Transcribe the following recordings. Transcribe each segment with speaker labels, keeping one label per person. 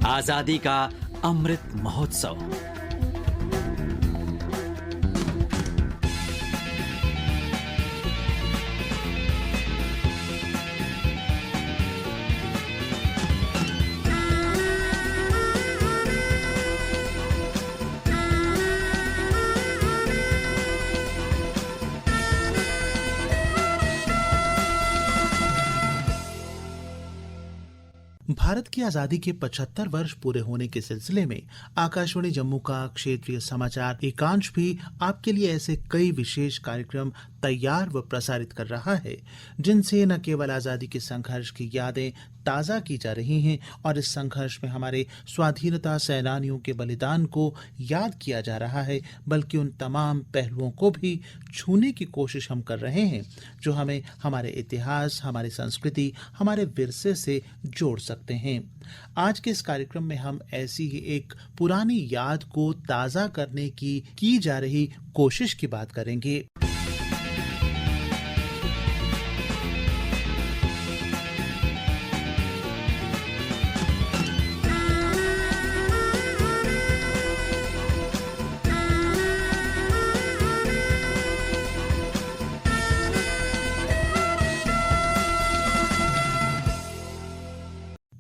Speaker 1: आजादी का अमृत महोत्सव।
Speaker 2: भारत की आजादी के 75 वर्ष पूरे होने के सिलसिले में आकाशवाणी जम्मू का क्षेत्रीय समाचार एकांश भी आपके लिए ऐसे कई विशेष कार्यक्रम तैयार व प्रसारित कर रहा है, जिनसे न केवल आजादी के संघर्ष की यादें ताज़ा की जा रही हैं और इस संघर्ष में हमारे स्वाधीनता सेनानियों के बलिदान को याद किया जा रहा है, बल्कि उन तमाम पहलुओं को भी छूने की कोशिश हम कर रहे हैं जो हमें हमारे इतिहास, हमारी संस्कृति, हमारे विरसे से जोड़ सकते हैं। आज के इस कार्यक्रम में हम ऐसी ही एक पुरानी याद को ताज़ा करने की जा रही कोशिश की बात करेंगे।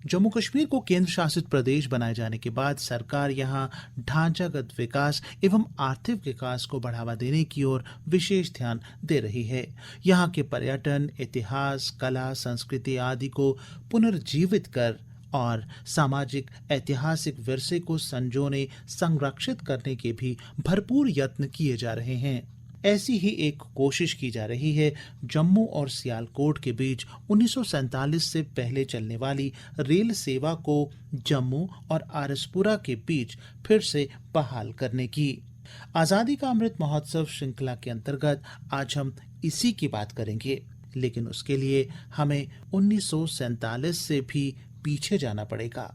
Speaker 2: जम्मू कश्मीर को केंद्र शासित प्रदेश बनाए जाने के बाद सरकार यहां ढांचागत विकास एवं आर्थिक विकास को बढ़ावा देने की ओर विशेष ध्यान दे रही है। यहां के पर्यटन, इतिहास, कला, संस्कृति आदि को पुनर्जीवित कर और सामाजिक ऐतिहासिक विरसे को संजोने, संरक्षित करने के भी भरपूर यत्न किए जा रहे हैं। ऐसी ही एक कोशिश की जा रही है जम्मू और सियालकोट के बीच 1947 से पहले चलने वाली रेल सेवा को जम्मू और आरसपुरा के बीच फिर से बहाल करने की। आजादी का अमृत महोत्सव श्रृंखला के अंतर्गत आज हम इसी की बात करेंगे, लेकिन उसके लिए हमें 1947 से भी पीछे जाना पड़ेगा।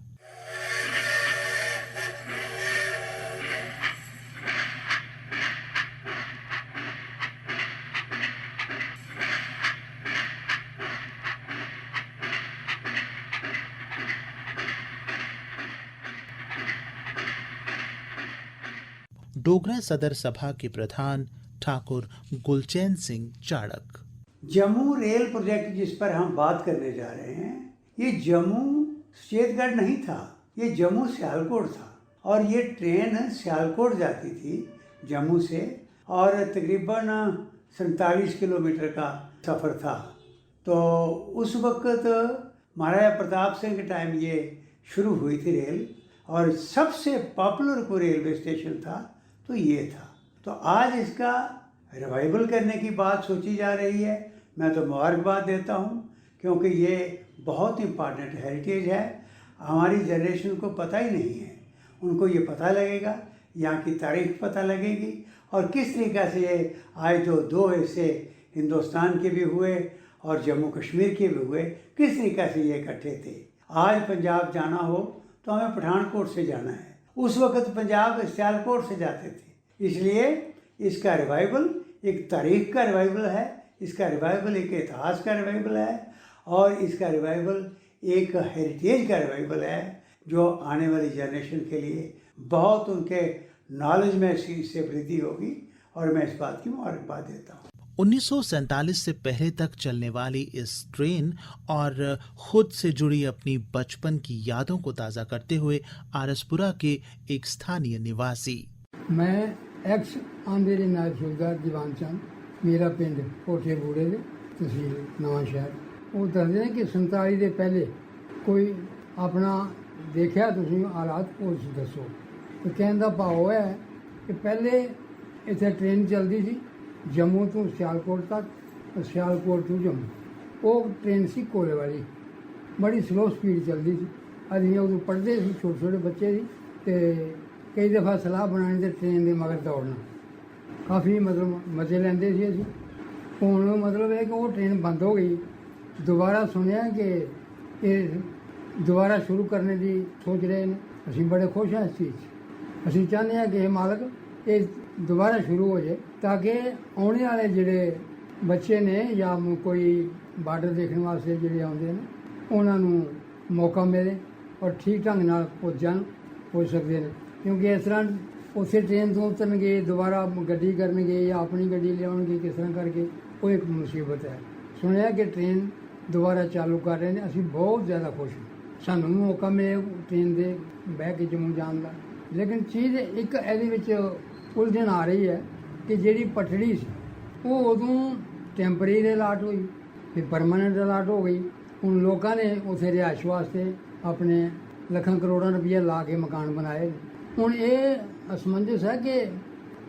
Speaker 2: डोगरा सदर सभा के प्रधान ठाकुर गुलचैन सिंह चाड़क।
Speaker 3: जम्मू रेल प्रोजेक्ट जिस पर हम बात करने जा रहे हैं, ये जम्मू स्टेटगढ़ नहीं था, ये जम्मू सियालकोट था और ये ट्रेन सियालकोट जाती थी जम्मू से और तकरीबन 47 किलोमीटर का सफ़र था। तो उस वक्त महाराजा प्रताप सिंह के टाइम ये शुरू हुई थी रेल और सबसे पॉपुलर कोई रेलवे स्टेशन था तो ये था। तो आज इसका रिवाइवल करने की बात सोची जा रही है। मैं तो मुबारकबाद देता हूँ क्योंकि ये बहुत इम्पॉर्टेंट हेरिटेज है। हमारी जनरेशन को पता ही नहीं है, उनको ये पता लगेगा, यहाँ की तारीख पता लगेगी और किस तरीक़े से ये आज जो दो हिस्से हिंदुस्तान के भी हुए और जम्मू कश्मीर के भी हुए, किस तरीक़े से ये इकट्ठे थे। आज पंजाब जाना हो तो हमें पठानकोट से जाना है, उस वक्त पंजाब सियालकोट से जाते थे। इसलिए इसका रिवाइवल एक तारीख का रिवाइवल है, इसका रिवाइवल एक इतिहास का रिवाइवल है और इसका रिवाइवल एक हेरिटेज का रिवाइवल है जो आने वाली जनरेशन के लिए बहुत उनके नॉलेज में इससे वृद्धि होगी और मैं इस बात की मुबारकबाद देता हूँ।
Speaker 2: 1947 से पहले तक चलने वाली इस ट्रेन और खुद से जुड़ी अपनी बचपन की यादों को ताज़ा करते हुए आरसपुरा के एक स्थानीय निवासी।
Speaker 4: मैं एक्स आंदे दे नायब सूबेदार दीवान चंद, मेरा पिंड कोठे बूढ़े दे तहसील नवां शहर। वो दसदे ने कि 47 ਦੇ पहले कोई अपना देखिया तुसीं हालात उस दसो। तो कहने का भाव है कि पहले इत्थे ट्रेन चलती थी जम्मू तो सियालकोट तक, सियालकोट तो जम्मू। वो ट्रेन सी कोले वाली, बड़ी स्लो स्पीड चलती थी। असीं उदों पढ़ते सी, छोटे छोटे बच्चे सी ते कई दफ़ा सलाह बनानी ते ट्रेन के मगर दौड़ना, काफ़ी मतलब मजे लेंदे सी असीं। हुण मतलब है कि वो ट्रेन बंद हो गई। दोबारा सुनिया कि ये दोबारा शुरू करने की सोच रहे हैं। असीं बड़े खुश हैं इस चीज़। असीं चाहते हैं कि मालक ये दोबारा शुरू हो जाए ताकि आने वाले जिहड़े बच्चे ने या कोई बार्डर देखने वास्ते जिहड़े आउंदे ने उन्हां नूं मौका मिले ਔਰ ਠੀਕ ਢੰਗ ਨਾਲ ਪਹੁੰਚ ਸਕਦੇ ਨੇ, ਕਿਉਂਕਿ ਇਸ ਤਰ੍ਹਾਂ ਉੱਥੇ ਟ੍ਰੇਨ ਤੋਂ ਉਤਰਨਗੇ, ਦੁਬਾਰਾ ਗੱਡੀ ਕਰਨਗੇ ਜਾਂ ਆਪਣੀ ਗੱਡੀ ਲਿਆਉਣਗੇ, ਕਿਸ ਤਰ੍ਹਾਂ ਕਰਕੇ, ਉਹ ਇੱਕ ਮੁਸੀਬਤ ਹੈ। ਸੁਣਿਆ ਕਿ ਟ੍ਰੇਨ ਦੁਬਾਰਾ ਚਾਲੂ ਕਰ ਰਹੇ ਨੇ, ਅਸੀਂ ਬਹੁਤ ਜ਼ਿਆਦਾ ਖੁਸ਼ ਹਾਂ। ਸਾਨੂੰ ਵੀ ਮੌਕਾ ਮਿਲੇ ਟ੍ਰੇਨ ਦੇ ਬਹਿ ਕੇ ਜੰਮੂ ਜਾਣ ਦਾ। ਲੇਕਿਨ ਚੀਜ਼ ਇੱਕ ਇਹਦੇ ਵਿੱਚ ਉਲਝਣ ਆ ਰਹੀ ਹੈ ਕਿ ਜਿਹੜੀ ਪਟੜੀ ਸੀ ਉਹ ਉਦੋਂ ਟੈਂਪਰੇਰੀ ਅਲਾਟ ਹੋਈ, ਫਿਰ ਪਰਮਾਨੈਂਟ ਅਲਾਟ ਹੋ ਗਈ। ਹੁਣ ਲੋਕਾਂ ਨੇ ਉੱਥੇ ਰਿਹਾਇਸ਼ ਵਾਸਤੇ ਆਪਣੇ ਲੱਖਾਂ ਕਰੋੜਾਂ ਰੁਪਏ ਲਾ ਕੇ ਮਕਾਨ ਬਣਾਏ ਨੇ। ਹੁਣ ਇਹ ਅਸਮੰਜਸ ਹੈ ਕਿ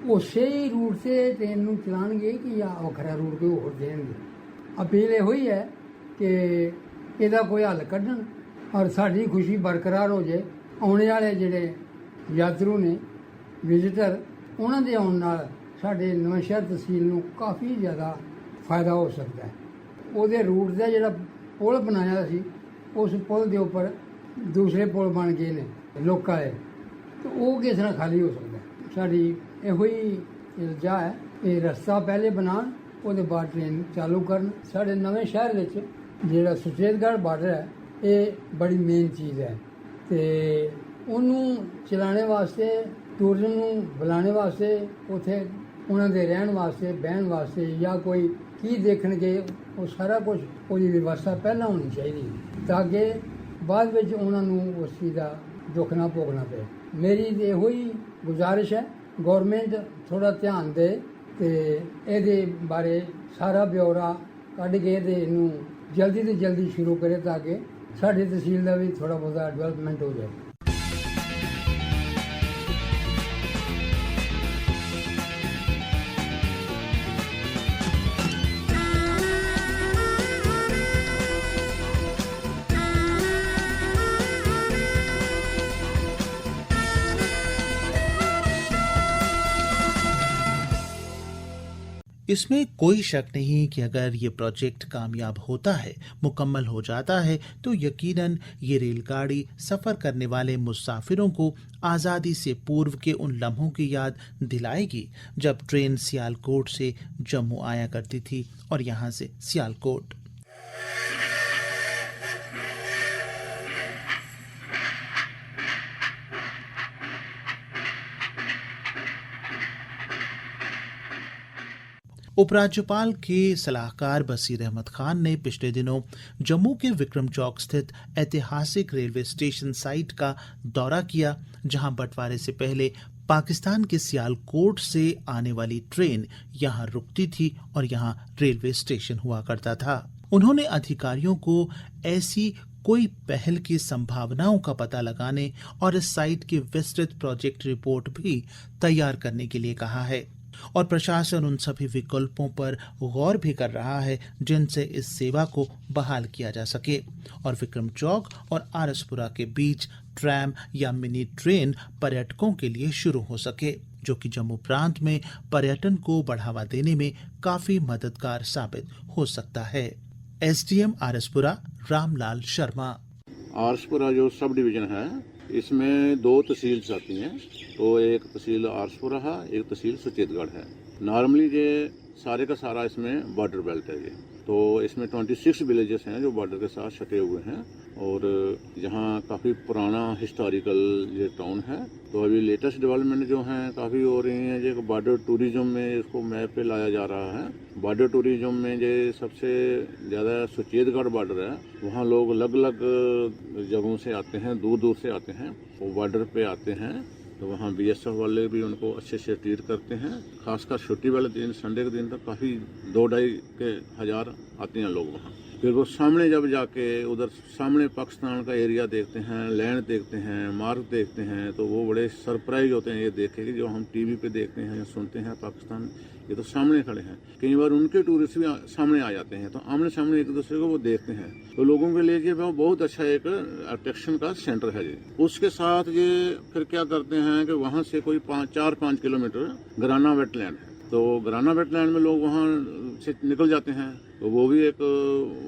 Speaker 4: ਉਸੇ ਹੀ ਰੂਟ 'ਤੇ ਟ੍ਰੇਨ ਨੂੰ ਚਲਾਉਣਗੇ ਕਿ ਜਾਂ ਵੱਖਰਾ ਰੂਟ ਕੋਈ ਹੋਰ ਦੇਣਗੇ। ਅਪੀਲ ਇਹੋ ਹੀ ਹੈ ਕਿ ਇਹਦਾ ਕੋਈ ਹੱਲ ਕੱਢਣ ਔਰ ਸਾਡੀ ਖੁਸ਼ੀ ਬਰਕਰਾਰ ਹੋ ਜਾਏ। ਆਉਣੇ ਵਾਲੇ ਜਿਹੜੇ ਯਾਤਰੂ ਨੇ, ਵਿਜ਼ਿਟਰ, ਉਹਨਾਂ ਦੇ ਆਉਣ ਨਾਲ ਸਾਡੇ ਨਵਾਂਸ਼ਹਿਰ ਤਹਿਸੀਲ ਨੂੰ ਕਾਫੀ ਜ਼ਿਆਦਾ ਫਾਇਦਾ ਹੋ ਸਕਦਾ ਹੈ। ਉਹਦੇ ਰੂਟ ਦਾ ਜਿਹੜਾ ਪੁਲ ਬਣਾਇਆ ਸੀ, ਉਸ ਪੁਲ ਦੇ ਉੱਪਰ ਦੂਸਰੇ ਪੁਲ ਬਣ ਗਏ ਨੇ ਲੋਕਾਂ ਦੇ, ਤੇ ਉਹ ਕਿਸ ਤਰ੍ਹਾਂ ਖਾਲੀ ਹੋ ਸਕਦਾ। ਸਾਡੀ ਇਹੋ ਹੀ ਇਲਜ਼ਾ ਹੈ ਕਿ ਰਸਤਾ ਪਹਿਲੇ ਬਣਾਉਣ, ਉਹਦੇ ਬਾਅਦ ਟ੍ਰੇਨ ਚਾਲੂ ਕਰਨ। ਸਾਡੇ ਨਵੇਂ ਸ਼ਹਿਰ ਵਿੱਚ ਜਿਹੜਾ ਸੁਚੇਤਗੜ੍ਹ ਬਾਰਡਰ ਹੈ, ਇਹ ਬੜੀ ਮੇਨ ਚੀਜ਼ ਹੈ, ਤੇ ਉਹਨੂੰ ਚਲਾਉਣ ਵਾਸਤੇ, ਟੂਰਿਜ਼ਮ ਨੂੰ ਬੁਲਾਉਣ ਵਾਸਤੇ, ਉੱਥੇ ਉਹਨਾਂ ਦੇ ਰਹਿਣ ਵਾਸਤੇ, ਬਹਿਣ ਵਾਸਤੇ ਜਾਂ ਕੋਈ ਕੀ ਦੇਖਣਗੇ, ਉਹ ਸਾਰਾ ਕੁਝ ਉਹਦੀ ਵਿਵਸਥਾ ਪਹਿਲਾਂ ਹੋਣੀ ਚਾਹੀਦੀ ਤਾਂ ਕਿ ਬਾਅਦ ਵਿੱਚ ਉਹਨਾਂ ਨੂੰ ਉਸ ਚੀਜ਼ ਦਾ ਦੁੱਖ ਨਾ ਭੋਗਣਾ ਪਏ। ਮੇਰੀ ਇਹੋ ਹੀ ਗੁਜ਼ਾਰਿਸ਼ ਹੈ, ਗੌਰਮੈਂਟ ਥੋੜ੍ਹਾ ਧਿਆਨ ਦੇ ਤੇ ਇਹਦੇ ਬਾਰੇ ਸਾਰਾ ਬਿਊਰਾ ਕੱਢ ਕੇ ਤੇ ਇਹਨੂੰ ਜਲਦੀ ਤੋਂ ਜਲਦੀ ਸ਼ੁਰੂ ਕਰੇ ਤਾਂ ਕਿ ਸਾਡੀ ਤਹਿਸੀਲ ਦਾ ਵੀ ਥੋੜ੍ਹਾ ਬਹੁਤਾ ਡਿਵੈਲਪਮੈਂਟ ਹੋ ਜਾਏ।
Speaker 2: इसमें कोई शक नहीं कि अगर ये प्रोजेक्ट कामयाब होता है, मुकम्मल हो जाता है, तो यकीनन ये रेलगाड़ी सफ़र करने वाले मुसाफिरों को आज़ादी से पूर्व के उन लम्हों की याद दिलाएगी जब ट्रेन सियालकोट से जम्मू आया करती थी और यहाँ से सियालकोट। उपराज्यपाल के सलाहकार बसीर अहमद खान ने पिछले दिनों जम्मू के विक्रम चौक स्थित ऐतिहासिक रेलवे स्टेशन साइट का दौरा किया, जहां बंटवारे से पहले पाकिस्तान के सियालकोट से आने वाली ट्रेन यहां रुकती थी और यहां रेलवे स्टेशन हुआ करता था। उन्होंने अधिकारियों को ऐसी कोई पहल की संभावनाओं का पता लगाने और इस साइट की विस्तृत प्रोजेक्ट रिपोर्ट भी तैयार करने के लिए कहा है और प्रशासन उन सभी विकल्पों पर गौर भी कर रहा है जिनसे इस सेवा को बहाल किया जा सके और विक्रम चौक और आरसपुरा के बीच ट्रैम या मिनी ट्रेन पर्यटकों के लिए शुरू हो सके, जो कि जम्मू प्रांत में पर्यटन को बढ़ावा देने में काफी मददगार साबित हो सकता है। एसडीएम आरसपुरा रामलाल शर्मा।
Speaker 5: आरसपुरा जो सब डिवीजन है, इसमें 2 तहसील आती हैं, तो एक तहसील आरसपुरा है, एक तहसील सुचेतगढ़ है। नॉर्मली ये सारे का सारा इसमें बॉर्डर बेल्ट है ये, तो इसमें 26 विलेजेस हैं जो बॉर्डर के साथ सटे हुए हैं और यहाँ काफ़ी पुराना हिस्टोरिकल ये टाउन है। तो अभी लेटेस्ट डेवलपमेंट जो हैं काफ़ी हो रही हैं। ये बॉर्डर टूरिज्म में इसको मैप पे लाया जा रहा है। बॉर्डर टूरिज्म में ये सबसे ज़्यादा सुचेतगढ़ बॉर्डर है, वहाँ लोग अलग अलग जगहों से आते हैं, दूर दूर से आते हैं, वो बॉर्डर पे आते हैं, तो वहाँ बीएसएफ वाले भी उनको अच्छे से ट्रीट करते हैं। खासकर छुट्टी वाले दिन, संडे के दिन तक काफ़ी 2-2.5 हज़ार आते हैं लोग वहाँ। फिर वो सामने जब जाके उधर सामने पाकिस्तान का एरिया देखते हैं, लैंड देखते हैं, मार्ग देखते हैं, तो वो बड़े सरप्राइज होते हैं ये देख के कि जो हम टीवी पे देखते हैं, सुनते हैं पाकिस्तान, ये तो सामने खड़े हैं। कई बार उनके टूरिस्ट भी सामने आ जाते हैं, तो आमने सामने एक दूसरे को वो देखते हैं, तो लोगों के लिए ये बहुत अच्छा एक अट्रैक्शन का सेंटर है ये। उसके साथ ये फिर क्या करते हैं कि वहाँ से कोई 4-5 किलोमीटर गराना वेटलैंड है, तो गराना वेटलैंड में लोग वहाँ से निकल जाते हैं, तो वो भी एक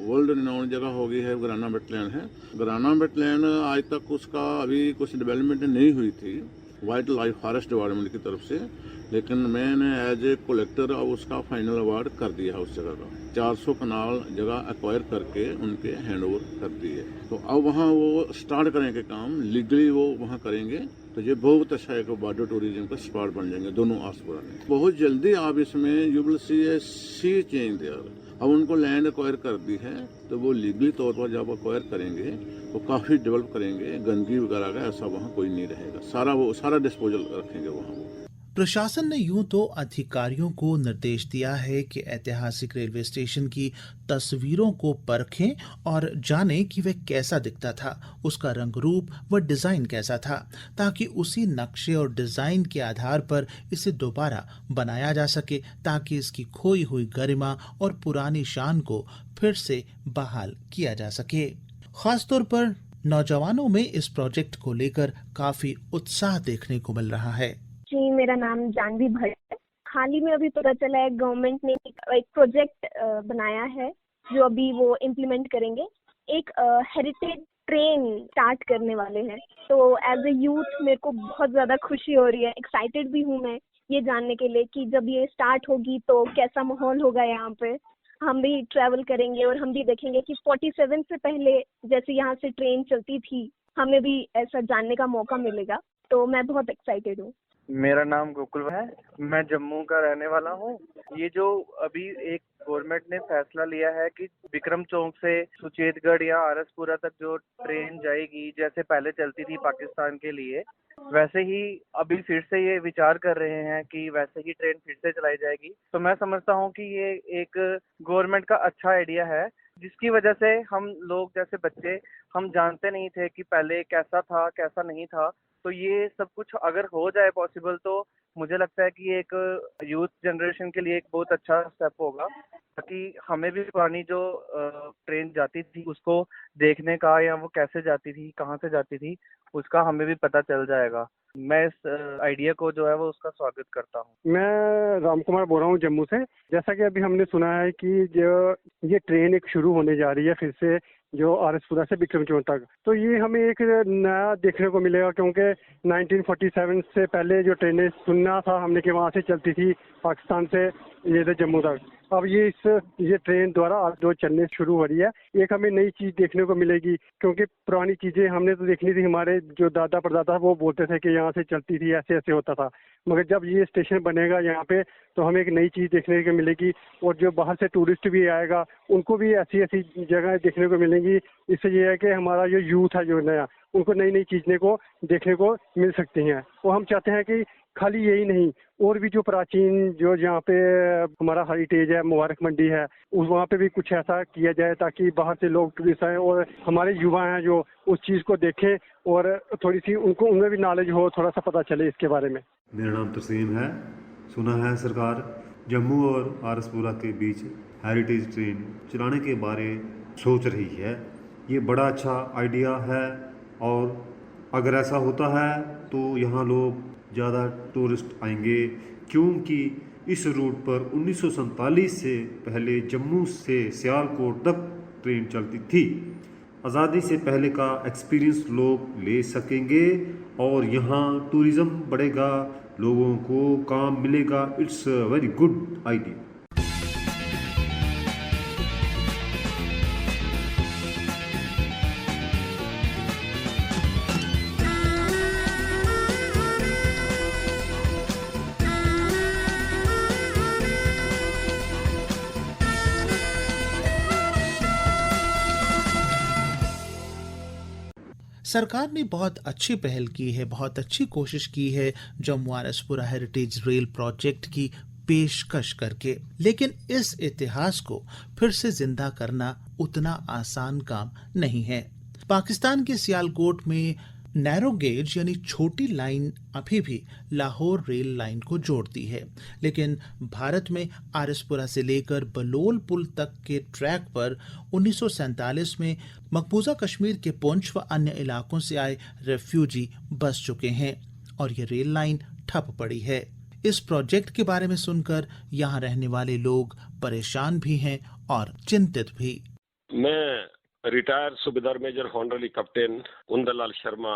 Speaker 5: वर्ल्ड रिनाउंड जगह हो गई है, गराना वेटलैंड है। गराना वेटलैंड आज तक उसका अभी कुछ डेवलपमेंट नहीं हुई थी, वाइल्ड लाइफ फॉरेस्ट डिपार्टमेंट की तरफ से, लेकिन मैंने एज ए कलेक्टर अब उसका फाइनल अवार्ड कर दिया है। उस जगह का 400 कनाल जगह एक्वायर करके उनके हैंड ओवर कर दी है। तो अब वहाँ वो स्टार्ट करेंगे काम, लीगली वो वहाँ करेंगे, तो ये बहुत अच्छा एक बॉर्डर टूरिज्म का स्पॉट बन जाएंगे दोनों आसपुरा में। बहुत जल्दी आप इसमें you will see a sea change there. अब उनको लैंड एक्वायर कर दी है, तो वो लीगली तौर पर जब एक्वायर करेंगे तो काफी डेवलप करेंगे, गंदगी वगैरह का ऐसा वहाँ कोई नहीं रहेगा, वो सारा डिस्पोजल रखेंगे वहाँ वो।
Speaker 2: प्रशासन ने यूं तो अधिकारियों को निर्देश दिया है कि ऐतिहासिक रेलवे स्टेशन की तस्वीरों को परखें और जानें कि वह कैसा दिखता था, उसका रंग रूप व डिजाइन कैसा था, ताकि उसी नक्शे और डिजाइन के आधार पर इसे दोबारा बनाया जा सके, ताकि इसकी खोई हुई गरिमा और पुरानी शान को फिर से बहाल किया जा सके। खासतौर पर नौजवानों में इस प्रोजेक्ट को लेकर काफी उत्साह देखने को मिल रहा है।
Speaker 6: जी, मेरा नाम जानवी भट्ट है। हाल ही में अभी पता चला है गवर्नमेंट ने एक प्रोजेक्ट बनाया है जो अभी वो इम्प्लीमेंट करेंगे। एक हेरिटेज ट्रेन स्टार्ट करने वाले हैं। तो एज ए यूथ मेरे को बहुत ज़्यादा खुशी हो रही है, एक्साइटेड भी हूँ मैं ये जानने के लिए कि जब ये स्टार्ट होगी तो कैसा माहौल होगा यहाँ पे। हम भी ट्रैवल करेंगे और हम भी देखेंगे कि 47 से पहले जैसे यहाँ से ट्रेन चलती थी, हमें भी ऐसा जानने का मौका मिलेगा। तो मैं बहुत एक्साइटेड हूँ।
Speaker 7: मेरा नाम गोकुल है, मैं जम्मू का रहने वाला हूँ। ये जो अभी एक गवर्नमेंट ने फैसला लिया है कि विक्रम चौक से सुचेतगढ़ या आरएसपुरा तक जो ट्रेन जाएगी, जैसे पहले चलती थी पाकिस्तान के लिए, वैसे ही अभी फिर से ये विचार कर रहे हैं कि वैसे ही ट्रेन फिर से चलाई जाएगी। तो मैं समझता हूँ कि ये एक गवर्नमेंट का अच्छा आइडिया है, जिसकी वजह से हम लोग जैसे बच्चे हम जानते नहीं थे कि पहले कैसा था कैसा नहीं था। तो ये सब कुछ अगर हो जाए पॉसिबल, तो मुझे लगता है कि एक यूथ जनरेशन के लिए एक बहुत अच्छा स्टेप होगा, ताकि हमें भी पुरानी जो ट्रेन जाती थी उसको देखने का, या वो कैसे जाती थी, कहाँ से जाती थी, उसका हमें भी पता चल जाएगा। मैं इस आइडिया को जो है वो उसका स्वागत करता हूँ।
Speaker 8: मैं राम कुमार बोल रहा हूँ जम्मू से। जैसा कि अभी हमने सुना है कि जो ये ट्रेन एक शुरू होने जा रही है फिर से, जो आरएसपुरा से विक्रम चौक तक, तो ये हमें एक नया देखने को मिलेगा, क्योंकि 1947 से पहले जो ट्रेनें सुनना था हमने कि वहाँ से चलती थी पाकिस्तान से ये थे जम्मू तक। अब ये ट्रेन द्वारा जो चलने शुरू हो रही है, एक हमें नई चीज देखने को मिलेगी, क्योंकि पुरानी चीजें हमने तो देखनी थी, हमारे जो दादा परदादा वो बोलते थे कि यहाँ से चलती थी, ऐसे ऐसे होता था। मगर जब ये स्टेशन बनेगा यहाँ पे, तो हमें एक नई चीज देखने को मिलेगी, और जो बाहर से टूरिस्ट भी आएगा उनको भी ऐसी ऐसी जगह देखने को मिलेंगी। इससे ये है कि हमारा जो यूथ है जो नया, उनको नई नई चीजें को देखने को मिल सकती हैं। वो हम चाहते हैं कि खाली यही नहीं, और भी जो प्राचीन जो यहाँ पे हमारा हेरिटेज है, मुबारक मंडी है, उस वहाँ पे भी कुछ ऐसा किया जाए ताकि बाहर से लोग टूरिस्ट आए और हमारे युवा हैं जो उस चीज़ को देखें, और थोड़ी सी उनमें भी नॉलेज हो, थोड़ा सा पता चले इसके बारे में।
Speaker 9: मेरा नाम तरसीम है। सुना है सरकार जम्मू और आरएसपुरा के बीच हेरिटेज ट्रेन चलाने के बारे सोच रही है। ये बड़ा अच्छा आइडिया है, और अगर ऐसा होता है तो यहाँ लोग ज़्यादा टूरिस्ट आएंगे, क्योंकि इस रूट पर 1947 से पहले जम्मू से सियालकोट तक ट्रेन चलती थी। आज़ादी से पहले का एक्सपीरियंस लोग ले सकेंगे, और यहाँ टूरिज़्म बढ़ेगा, लोगों को काम मिलेगा। It's a very good idea.
Speaker 2: सरकार ने बहुत अच्छी पहल की है, बहुत अच्छी कोशिश की है Jammu RS Pura heritage rail project की पेशकश करके, लेकिन इस इतिहास को फिर से जिंदा करना उतना आसान काम नहीं है। पाकिस्तान के सियालकोट में नैरो गेज यानी छोटी लाइन अभी भी लाहौर रेल लाइन को जोड़ती है, लेकिन भारत में आरएसपुरा से लेकर बलोल पुल तक के ट्रैक पर 1947 में मकबूजा कश्मीर के पुंछ व अन्य इलाकों से आए रेफ्यूजी बस चुके हैं, और ये रेल लाइन ठप पड़ी है। इस प्रोजेक्ट के बारे में सुनकर यहाँ रहने वाले लोग परेशान भी हैं और चिंतित भी।
Speaker 10: मैं retired Subedar major honorary captain Kundanlal Sharma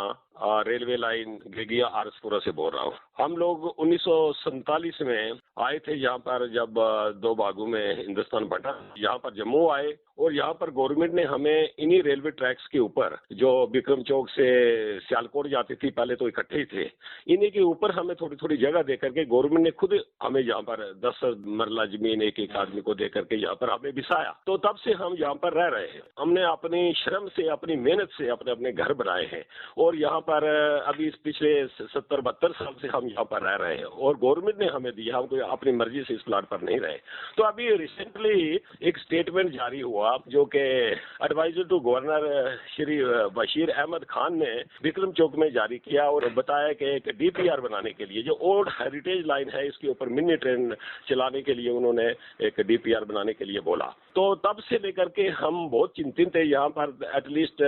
Speaker 10: railway line Gegia Araspura से बोल रहा हूँ। हम लोग 1947 में आए थे यहाँ पर, जब दो भागों में हिंदुस्तान बंटा। यहाँ पर जम्मू आए और यहाँ पर गवर्नमेंट ने हमें इन्हीं रेलवे ट्रैक्स के ऊपर, जो विक्रम चौक से सियालकोट जाती थी, पहले तो इकट्ठे ही थे, इन्हीं के ऊपर हमें थोड़ी थोड़ी जगह दे करके गवर्नमेंट ने खुद हमें यहाँ पर 10 मरला जमीन एक एक आदमी को दे करके यहाँ पर हमें बिसाया। तो तब से हम यहाँ पर रह रहे हैं। हमने अपनी श्रम से, अपनी मेहनत से अपने अपने घर बनाए हैं और यहाँ पर अभी पिछले 70-72 साल से हम यहाँ पर रह रहे हैं और गवर्नमेंट ने हमें दिया, हम कोई अपनी मर्जी से इस प्लाट पर नहीं रहे। तो अभी रिसेंटली एक स्टेटमेंट जारी हुआ जो कि adviser to governor Shri Bashir Ahmed Khan ने विक्रम चौक में जारी किया और बताया कि एक डीपीआर बनाने के लिए, जो ओल्ड हेरिटेज लाइन है, इसके ऊपर मिनी ट्रेन चलाने के लिए उन्होंने एक डीपीआर बनाने के लिए बोला। तो तब से लेकर के हम बहुत चिंतित थे। यहाँ पर एटलीस्ट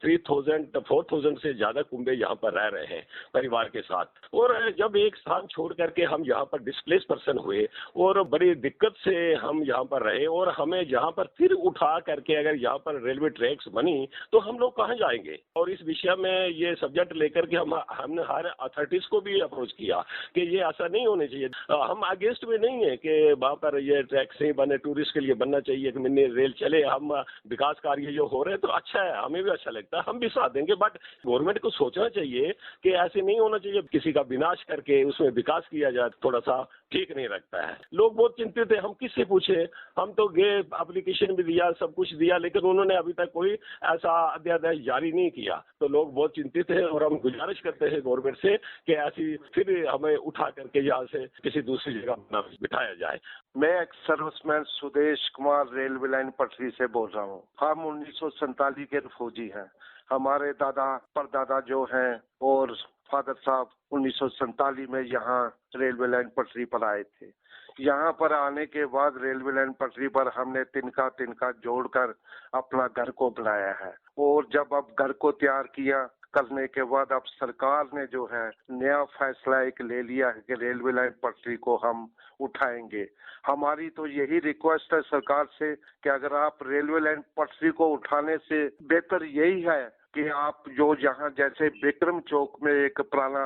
Speaker 10: 3000-4000 से ज्यादा कुंबे यहाँ पर रह रहे हैं परिवार के साथ। और जब एक स्थान छोड़ करके हम यहाँ पर डिस्प्लेस पर्सन हुए और बड़ी दिक्कत से हम यहाँ पर रहे और हमें यहाँ पर फिर उठा करके अगर यहाँ पर रेलवे ट्रैक्स बनी तो हम लोग कहाँ जाएंगे। और इस विषय में ये सब्जेक्ट लेकर के हमने हर अथॉरिटीज को भी अप्रोच किया कि ये ऐसा नहीं होने चाहिए। हम अगेंस्ट में नहीं है कि वहाँ पर ये ट्रैक्स नहीं बने, टूरिस्ट के लिए बनना चाहिए कि मिनी रेल चले। हम विकास कार्य जो हो रहे हैं तो अच्छा है, हमें भी अच्छा लगता है, हम भी साथ देंगे। बट गवर्नमेंट को सोचना चाहिए कि ऐसे नहीं होना चाहिए किसी का विनाश करके उसमें विकास किया जाए, थोड़ा सा ठीक नहीं लगता है। लोग बहुत चिंतित है, हम किससे पूछे। हम तो गए, एप्लीकेशन भी दिया, सब कुछ दिया, लेकिन उन्होंने अभी तक कोई ऐसा अध्यादेश जारी नहीं किया। तो लोग बहुत चिंतित हैं और हम गुजारिश करते हैं गवर्नमेंट से कि ऐसी फिर हमें उठा करके यहाँ से किसी दूसरी जगह बिठाया जाए।
Speaker 11: मैं एक serviceman Sudesh Kumar railway line पटरी से बोल रहा हूँ। हम 1947 के फौजी हैं। हमारे दादा परदादा जो हैं और फादर साहब 1947 में यहाँ रेलवे लाइन पटरी पर आए थे। यहाँ पर आने के बाद रेलवे लाइन पटरी पर हमने तिनका तिनका जोड़कर अपना घर को बनाया है। और जब अब घर को तैयार किया करने के बाद अब सरकार ने जो है नया फैसला एक ले लिया है कि रेलवे लाइन पटरी को हम उठाएंगे। हमारी तो यही रिक्वेस्ट है सरकार से कि अगर आप रेलवे लाइन पटरी को उठाने से बेहतर यही है कि आप जो यहाँ जैसे विक्रम चौक में एक पुराना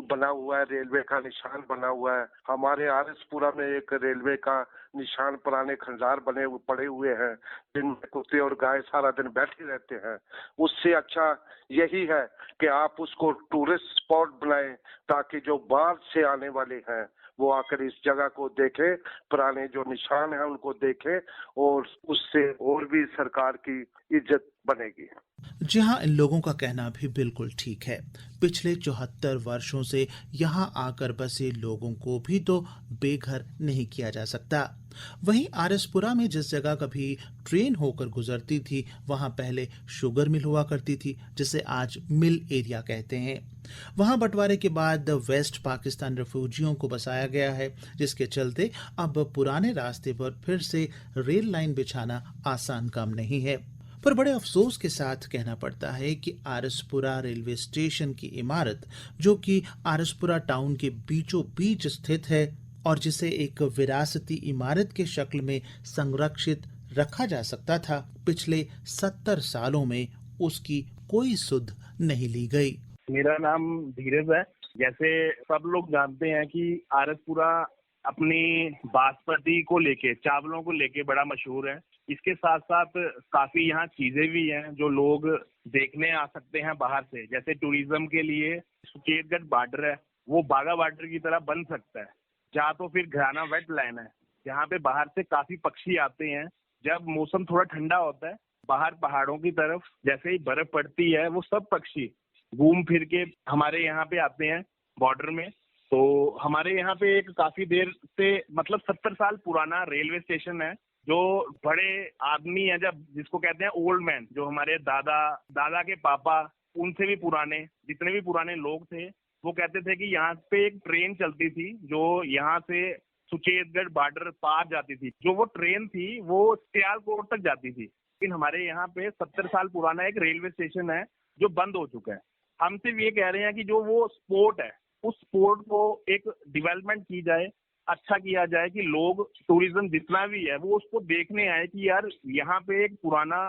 Speaker 11: बना हुआ है, रेलवे का निशान बना हुआ है, हमारे आरएसपुरा में एक रेलवे का निशान, पुराने खंडार बने पड़े हुए हैं जिनमें कुत्ते और गाय सारा दिन बैठे रहते हैं। उससे अच्छा यही है कि आप उसको टूरिस्ट स्पॉट बनाएं ताकि जो बाहर से आने वाले हैं वो आकर इस जगह को देखें, पुराने जो निशान हैं उनको देखें और उससे और भी सरकार की इज्जत बनेगी।
Speaker 2: जी हाँ, इन लोगों का कहना भी बिल्कुल ठीक है। पिछले 74 वर्षों से यहाँ आकर बसे लोगों को भी तो बेघर नहीं किया जा सकता। वहीं आरएसपुरा में जिस जगह कभी ट्रेन होकर गुजरती थी, वहां पहले शुगर मिल हुआ करती थी, जिसे आज मिल एरिया कहते हैं। वहां बंटवारे के बाद वेस्ट पाकिस्तान रिफ्यूजियों को बसाया गया है, जिसके चलते अब पुराने रास्ते पर फिर से रेल लाइन बिछाना आसान काम नहीं है। पर बड़े अफसोस के साथ कहना पड़ता है कि आरएसपुरा रेलवे स्टेशन की इमारत, जो कि आरएसपुरा टाउन के बीचों बीच स्थित है और जिसे एक विरासती इमारत के शक्ल में संरक्षित रखा जा सकता था, पिछले 70 सालों में उसकी कोई सुध नहीं ली गई।
Speaker 12: मेरा नाम धीरज है। जैसे सब लोग जानते हैं कि आरएसपुरा अपनी बासमती को लेके, चावलों को लेके बड़ा मशहूर है। इसके साथ साथ काफी यहाँ चीजें भी हैं जो लोग देखने आ सकते हैं बाहर से। जैसे टूरिज्म के लिए सुचेतगढ़ बॉर्डर है, वो बाघा बॉर्डर की तरह बन सकता है। जहाँ तो फिर घराना वेट लाइन है, जहाँ पे बाहर से काफी पक्षी आते हैं। जब मौसम थोड़ा ठंडा होता है, बाहर पहाड़ों की तरफ जैसे ही बर्फ पड़ती है, वो सब पक्षी घूम फिर के हमारे यहाँ पे आते हैं बॉर्डर में। तो हमारे यहाँ पे एक काफी देर से, मतलब 70 साल पुराना रेलवे स्टेशन है। जो बड़े आदमी है, जब जिसको कहते हैं ओल्ड मैन, जो हमारे दादा के पापा, उनसे भी पुराने जितने भी पुराने लोग थे, वो कहते थे कि यहाँ पे एक ट्रेन चलती थी जो यहाँ से सुचेतगढ़ बॉर्डर पार जाती थी। जो वो ट्रेन थी वो सियालकोट तक जाती थी। लेकिन हमारे यहाँ पे 70 साल पुराना एक रेलवे स्टेशन है जो बंद हो चुका है। हम सिर्फ ये कह रहे हैं कि जो वो स्पोर्ट है, उस स्पोर्ट को एक डेवलपमेंट की जाए, अच्छा किया जाए कि लोग, टूरिज्म जितना भी है, वो उसको देखने आए कि यार यहाँ पे एक पुराना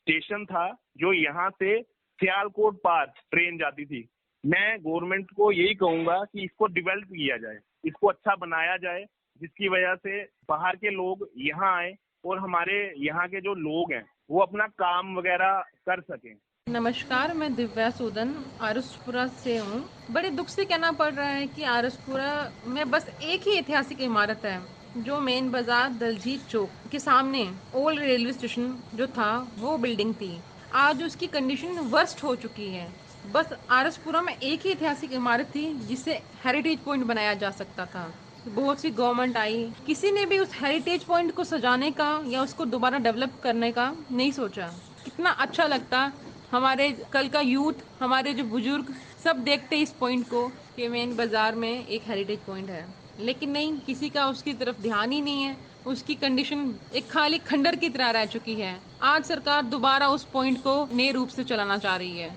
Speaker 12: स्टेशन था जो यहाँ से सियालकोट पार ट्रेन जाती थी। मैं गवर्नमेंट को यही कहूंगा कि इसको डेवलप किया जाए, इसको अच्छा बनाया जाए, जिसकी वजह से बाहर के लोग यहाँ आए और हमारे यहाँ के जो लोग हैं वो अपना काम वगैरह कर सकें।
Speaker 13: नमस्कार, मैं दिव्या सूदन आरसपुरा से हूँ। बड़े दुख से कहना पड़ रहा है कि आरसपुरा में बस एक ही ऐतिहासिक इमारत है जो मेन बाजार दलजीत चौक के सामने ओल्ड रेलवे स्टेशन जो था वो बिल्डिंग थी। आज उसकी कंडीशन वर्स्ट हो चुकी है। बस आरसपुरा में एक ही ऐतिहासिक इमारत थी जिसे हेरिटेज पॉइंट बनाया जा सकता था। बहुत सी गवर्नमेंट आई, किसी ने भी उस हेरिटेज पॉइंट को सजाने का या उसको दोबारा डेवलप करने का नहीं सोचा। कितना अच्छा लगता, हमारे कल का यूथ, हमारे जो बुजुर्ग सब देखते इस पॉइंट को कि मेन बाजार में एक हेरिटेज पॉइंट है, लेकिन नहीं, किसी का उसकी तरफ ध्यान ही नहीं है। उसकी कंडीशन एक खाली खंडर की तरह रह चुकी है। आज सरकार दोबारा उस पॉइंट को नए रूप से चलाना चाह रही है।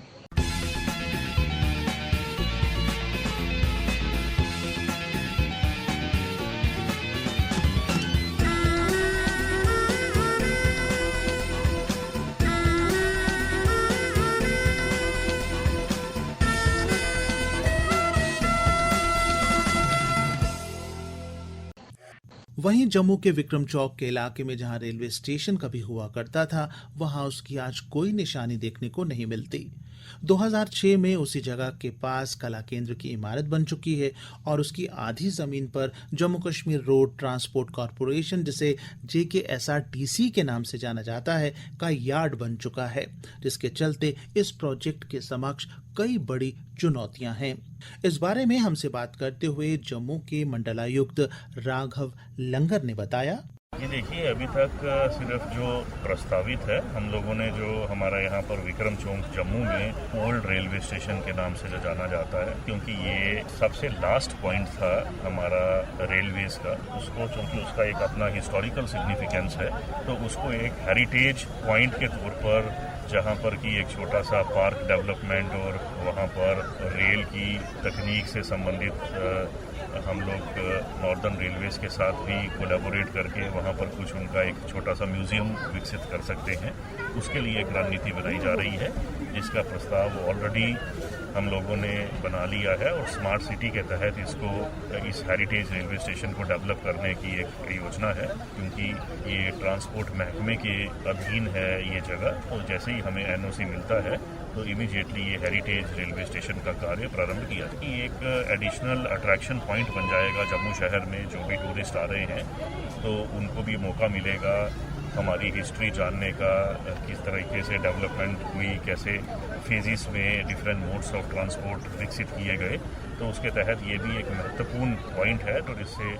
Speaker 2: वहीं जम्मू के विक्रम चौक के इलाके में जहां रेलवे स्टेशन कभी हुआ करता था, वहां उसकी आज कोई निशानी देखने को नहीं मिलती। 2006 में उसी जगह के पास कला केंद्र की इमारत बन चुकी है और उसकी आधी जमीन पर Jammu Kashmir road transport corporation, जिसे JKSRTC के नाम से जाना जाता है, का यार्ड बन चुका है, जिसके चलते इस प्रोजेक्ट के समक्ष कई बड़ी चुनौतियां हैं। इस बारे में हमसे बात करते हुए जम्मू के मंडलायुक्त राघव लंगर ने बताया।
Speaker 14: ये देखिए, अभी तक सिर्फ जो प्रस्तावित है, हम लोगों ने जो हमारा यहाँ पर विक्रम चौक जम्मू में ओल्ड रेलवे स्टेशन के नाम से जो जाना जाता है, क्योंकि ये सबसे लास्ट पॉइंट था हमारा रेलवेज का, उसको चूंकि उसका एक अपना हिस्टोरिकल सिग्निफिकेंस है, तो उसको एक हेरिटेज पॉइंट के तौर पर, जहाँ पर कि एक छोटा सा पार्क डेवलपमेंट और वहाँ पर रेल की तकनीक से संबंधित हम लोग नॉर्दर्न रेलवेज के साथ भी कोलैबोरेट करके वहाँ पर कुछ उनका एक छोटा सा म्यूजियम विकसित कर सकते हैं। उसके लिए एक रणनीति बनाई जा रही है, जिसका प्रस्ताव ऑलरेडी हम लोगों ने बना लिया है और स्मार्ट सिटी के तहत इस हेरिटेज रेलवे स्टेशन को डेवलप करने की एक योजना है, क्योंकि ये ट्रांसपोर्ट महकमे के अधीन है ये जगह। तो जैसे ही हमें NOC मिलता है तो इमीडिएटली ये हेरिटेज रेलवे स्टेशन का कार्य प्रारंभ किया। कि एक एडिशनल अट्रैक्शन पॉइंट बन जाएगा जम्मू शहर में। जो भी टूरिस्ट आ रहे हैं तो उनको भी मौका मिलेगा हमारी हिस्ट्री जानने का, किस तरीके से डेवलपमेंट हुई, कैसे फेजिस में डिफरेंट मोड्स ऑफ ट्रांसपोर्ट विकसित किए गए। तो उसके तहत ये भी एक महत्वपूर्ण पॉइंट है, तो इससे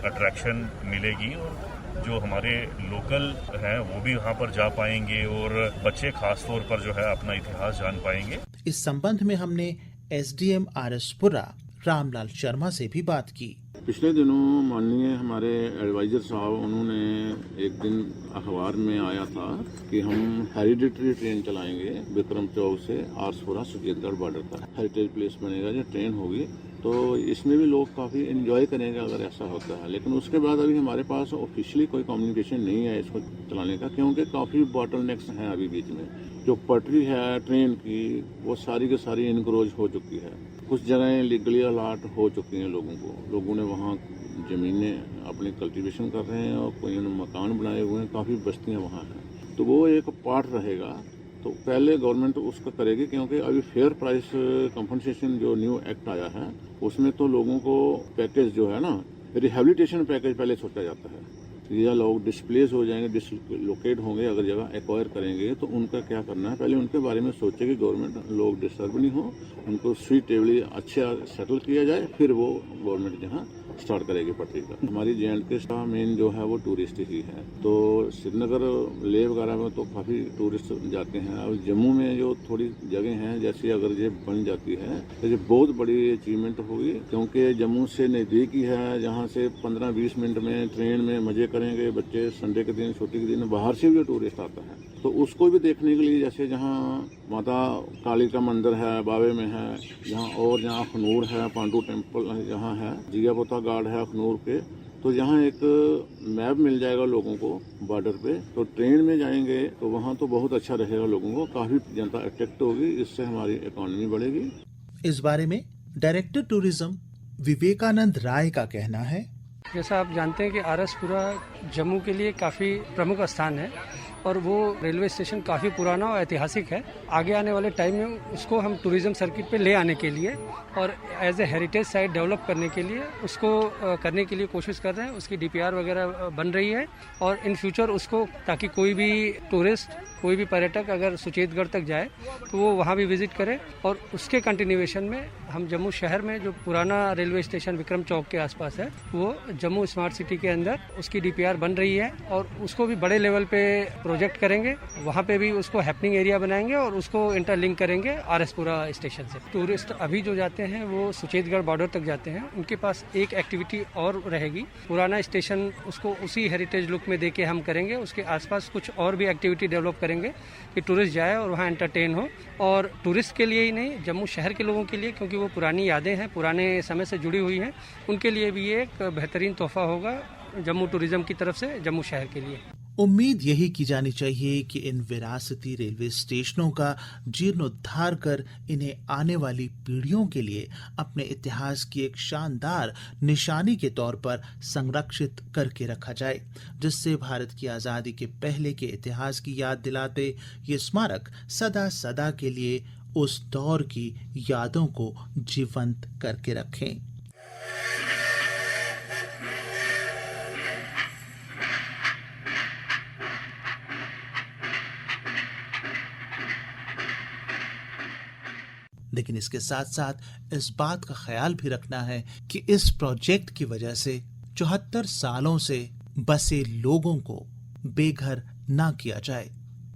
Speaker 14: अट्रैक्शन मिलेगी और जो हमारे लोकल हैं वो भी वहाँ पर जा पाएंगे और बच्चे खास तौर पर जो है अपना इतिहास जान पाएंगे।
Speaker 2: इस संबंध में हमने SDM आरसपुरा रामलाल शर्मा से भी बात की।
Speaker 5: पिछले दिनों माननीय हमारे एडवाइजर साहब, उन्होंने एक दिन अखबार में आया था कि हम हेरिडिटरी ट्रेन चलाएंगे विक्रम चौक से आरसपुरा सुचेतगढ़ बॉर्डर तक। हेरिटेज प्लेस बनेगा, जो ट्रेन होगी, तो इसमें भी लोग काफ़ी एंजॉय करेंगे अगर ऐसा होता है। लेकिन उसके बाद अभी हमारे पास ऑफिशियली कोई कम्युनिकेशन नहीं है इसको चलाने का, क्योंकि काफ़ी बॉटलनेक्स हैं अभी बीच में। जो पटरी है ट्रेन की वो सारी की सारी इनक्रोच हो चुकी है। कुछ जगहें लीगली अलाट हो चुकी हैं लोगों को। लोगों ने वहाँ ज़मीनें अपनी कल्टीवेशन कर रहे हैं और कोई मकान बनाए हुए हैं, काफ़ी बस्तियाँ वहाँ हैं। तो वो एक पार्ट रहेगा। तो पहले गवर्नमेंट उसका करेगी, क्योंकि अभी फेयर प्राइस कंपनसेशन जो न्यू एक्ट आया है उसमें तो लोगों को पैकेज जो है ना, रिहेबिलिटेशन पैकेज पहले सोचा जाता है। या लोग डिस्प्लेस हो जाएंगे, डिसलोकेट होंगे, अगर जगह एक्वायर करेंगे तो उनका क्या करना है, पहले उनके बारे में सोचेगी गवर्नमेंट। लोग डिस्टर्ब नहीं हो, उनको सुइटेबली अच्छा सेटल किया जाए, फिर वो गवर्नमेंट जहाँ स्टार्ट करेगी पटरी का। हमारी JNK का मेन जो है वो टूरिस्ट ही है, तो श्रीनगर लेह वगैरह में तो काफ़ी टूरिस्ट जाते हैं। और जम्मू में जो थोड़ी जगह हैं, जैसे अगर ये बन जाती है तो ये बहुत बड़ी अचीवमेंट होगी, क्योंकि जम्मू से नज़दीक ही है, जहाँ से 15-20 मिनट में ट्रेन में मज़े करेंगे बच्चे। संडे के दिन, छुट्टी के दिन बाहर से भी टूरिस्ट आता है, तो उसको भी देखने के लिए, जैसे जहाँ माता काली का मंदिर है बावे में है, जहाँ अखनूर है, पांडू टेम्पल जहाँ है, जियापोता गार्ड है अखनूर के, तो यहाँ एक मैप मिल जाएगा लोगों को बॉर्डर पे, तो ट्रेन में जाएंगे तो वहाँ तो बहुत अच्छा रहेगा, लोगों को काफी जनता अट्रैक्ट होगी, इससे हमारी इकोनॉमी बढ़ेगी।
Speaker 2: इस बारे में डायरेक्टर टूरिज्म विवेकानंद राय का कहना है,
Speaker 15: जैसा आप जानते हैं कि आरएसपुरा जम्मू के लिए काफ़ी प्रमुख स्थान है और वो रेलवे स्टेशन काफ़ी पुराना और ऐतिहासिक है। आगे आने वाले टाइम में उसको हम टूरिज्म सर्किट पे ले आने के लिए और as a heritage site develop करने के लिए उसको करने के लिए कोशिश कर रहे हैं। उसकी डीपीआर वगैरह बन रही है और इन फ्यूचर उसको, ताकि कोई भी टूरिस्ट, कोई भी पर्यटक अगर सुचेतगढ़ तक जाए तो वो वहाँ भी विजिट करे। और उसके कंटिन्यूएशन में हम जम्मू शहर में जो पुराना रेलवे स्टेशन विक्रम चौक के आसपास है, वो जम्मू स्मार्ट सिटी के अंदर उसकी डीपीआर बन रही है और उसको भी बड़े लेवल पे प्रोजेक्ट करेंगे। वहाँ पे भी उसको हैपनिंग एरिया बनाएंगे और उसको इंटरलिंक करेंगे आरएसपुरा स्टेशन से। टूरिस्ट अभी जो जाते हैं वो सुचेतगढ़ बॉर्डर तक जाते हैं, उनके पास एक एक्टिविटी और रहेगी। पुराना स्टेशन उसको उसी हेरिटेज लुक में देके हम करेंगे, उसके आसपास कुछ और भी एक्टिविटी डेवलप करेंगे कि टूरिस्ट जाए और वहाँ एंटरटेन हो। और टूरिस्ट के लिए ही नहीं, जम्मू शहर के लोगों के लिए, क्योंकि वो पुरानी यादें हैं, पुराने समय से जुड़ी हुई हैं, उनके लिए भी ये एक बेहतरीन तोहफा होगा जम्मू टूरिज्म की तरफ से जम्मू शहर के लिए।
Speaker 2: उम्मीद यही की जानी चाहिए कि इन विरासती रेलवे स्टेशनों का जीर्णोद्धार कर इन्हें आने वाली पीढ़ियों के लिए अपने इतिहास की एक शानदार निशानी के तौर पर संरक्षित करके रखा जाए, जिससे भारत की आज़ादी के पहले के इतिहास की याद दिलाते ये स्मारक सदा सदा के लिए उस दौर की यादों को जीवंत करके रखें। लेकिन इसके साथ साथ इस बात का ख्याल भी रखना है कि इस प्रोजेक्ट की वजह से 74 सालों से बसे लोगों को बेघर ना किया जाए,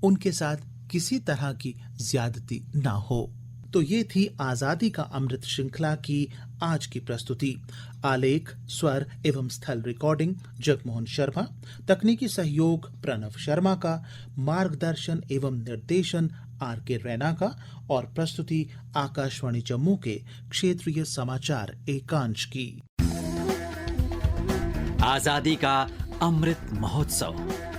Speaker 2: उनके साथ किसी तरह की ज्यादती ना हो। तो ये थी आजादी का अमृत श्रृंखला की आज की प्रस्तुति। आलेख, स्वर एवं स्थल रिकॉर्डिंग जगमोहन शर्मा, तकनीकी सहयोग प्रणव शर्मा का, मार्गदर्शन एवं निर्देशन आर.के. रैना का और प्रस्तुति आकाशवाणी जम्मू के क्षेत्रीय समाचार एकांश की।
Speaker 1: आजादी का अमृत महोत्सव